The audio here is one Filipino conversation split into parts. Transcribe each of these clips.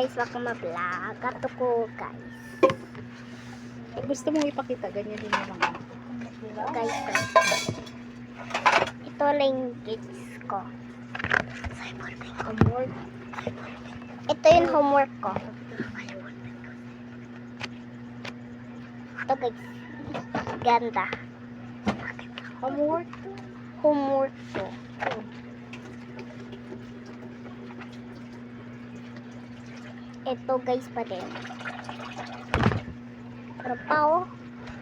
guys, baka ma-vlog. Kato ko guys. Gusto mong ipakita, ganyan din naman. Guys. Ito lang kids ko. Homework. Ito yung homework ko. Ito guys. Ganda. Homework. Homework ko. Ito guys pa din. Pero pa oh.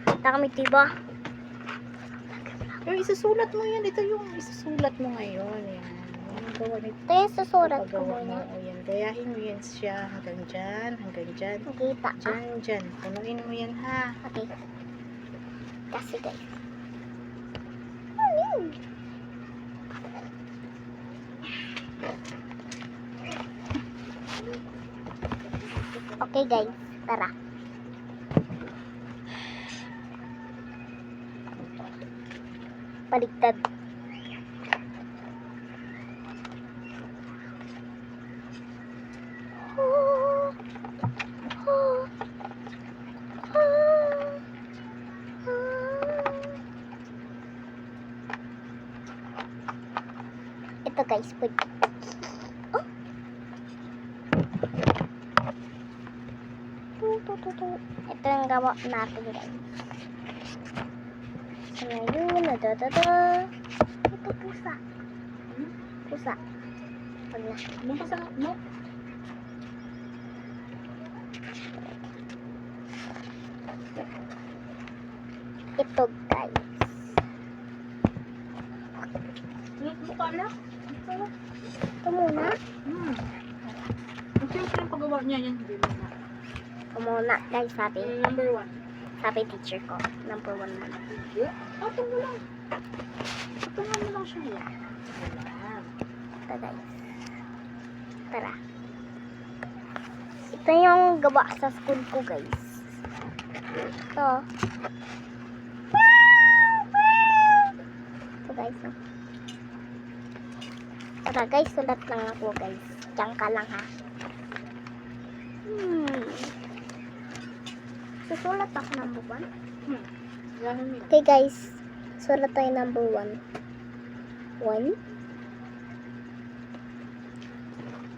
Kita kami diba? Pero isusulat mo yan. Ito yung isusulat mo ngayon. Yan. Yung gawa nito. Ito yung susurat ko Paggawa mo. muna. O yan. Gayahin mo yan siya. Hanggang dyan. Hanggang dyan. Nakita ah. Dyan, dyan. Punuin mo yan ha. Okay. Kasi guys. Ano yun? Okay guys, tara. Baligtad. Ito guys, pwede. Oh. Ito yung gawa natin guys. So ngayon, nadadada. Ito pusa. Pusa. Pag na. Nung pa sa, no? Ito guys. Mukha na. Ito muna. Ang siyempre yung paggawa niya yan. Hindi mo na. Ito muna guys, sabi. Number 1. Sabi teacher ko. Number 1 na. Ito mo lang. Ito mo lang siya yan. Ayan. Ito guys. Tara. Ito yung gawa sa school ko guys. Ito. Ito guys. Oh. Tara guys, sulat lang ako guys. Diyan ka lang ha. Susulat ako number 1. Yan mo. Okay guys, sulat tayo number 1. 1.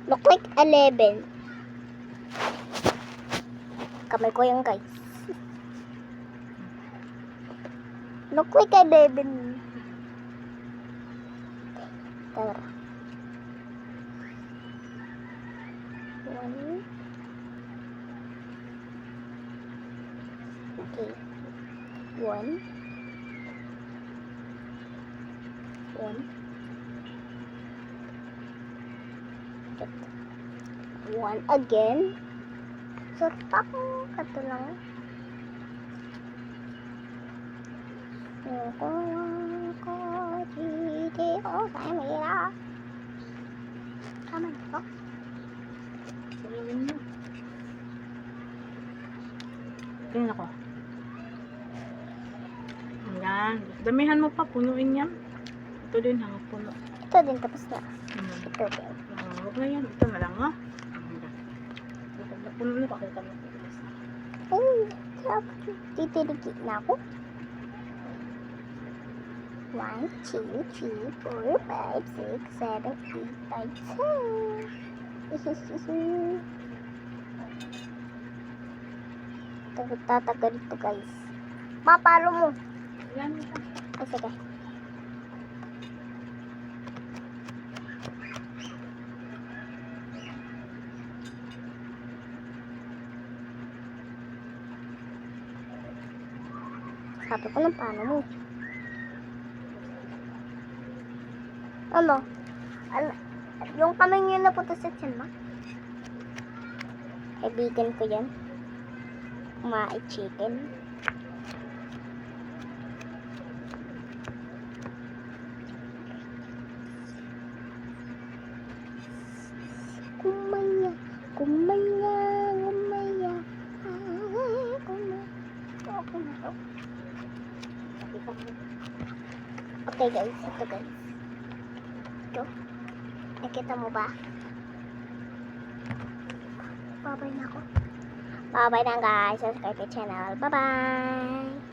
Look like 11. Kamay ko yan guys. Look like 11. Tara. 1. Okay. 1. 1 again. So, ako kato lang. Tama dito. Sabihin mo. Tingnan ako. Ayan. Damihan mo pa. Punuin yan. Ito din hanggang puno. Ito din tapos na. Ito din. Huwag na yan. Ito na lang ha. Puno na. Pakita mo. Ay, sarap. Titiriki na ako. 1, 2, 3, 4, 5, 6, 7, 8, 9, 10. Tatagal ito guys. Mapalo mo. Ayan mo pa. Ay, sige. Sabi ko ng paano mo. Ano? Yung kamay niya na puto sa tiyan mo? Kaibigan ko yan. Kumain chicken. Kumaya, kumaya, kumaya. Kumaya. Okay guys, ito guys. Ito. Nakita mo ba? Babay na ako. Babay na guys. Subscribe to channel. Bye-bye.